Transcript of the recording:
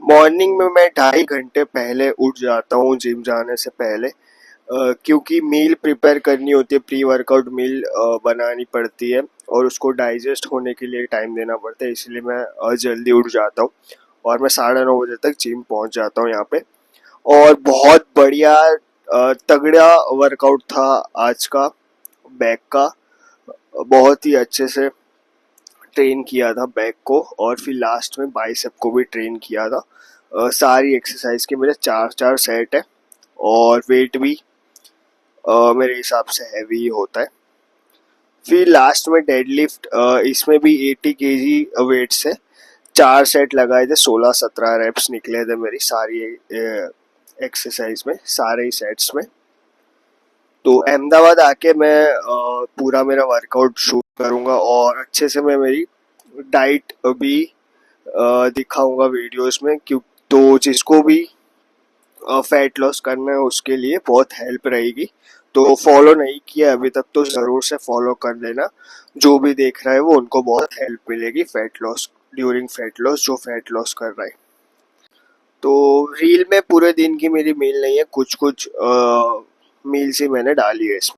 Morning में मैं 2.5 घंटे पहले उठ जाता हूँ जिम जाने से पहले। क्योंकि मील प्रिपेयर करनी होती है, प्री वर्कआउट मील बनानी पड़ती है और उसको डाइजेस्ट होने के लिए टाइम देना पड़ता है, इसलिए मैं जल्दी उठ जाता हूँ और मैं 9:30 बजे तक जिम पहुँच जाता हूँ यहाँ पे। और बहुत बढ़िया तगड़ा वर्कआउट था आज का, बैक का। बहुत ही अच्छे से ट्रेन किया था बैक को और फिर लास्ट में बाइसेप को भी ट्रेन किया था। सारी एक्सरसाइज के मेरे 4 4 सेट है और वेट भी मेरे हिसाब से हैवी होता है। फिर लास्ट में डेडलिफ्ट, इसमें भी 80 kg वेट से 4 सेट लगाए थे, 16 17 रेप्स निकले थे मेरी सारी एक्सरसाइज में, सारे ही सेट्स में। तो अहमदाबाद आके मैं पूरा मेरा वर्कआउट शुरू करूँगा और अच्छे से मैं मेरी डाइट भी दिखाऊंगा वीडियोस में, क्यों तो जिसको भी फैट लॉस करना है उसके लिए बहुत हेल्प रहेगी। तो फॉलो नहीं किया अभी तक तो ज़रूर से फॉलो कर लेना। जो भी देख रहा है वो उनको बहुत हेल्प मिलेगी fat loss, during fat loss, जो फैट लॉस कर रहा है। तो रील में पूरे दिन की मेरी मील नहीं है, कुछ कुछ मील्स ही मैंने डाली है इसमें।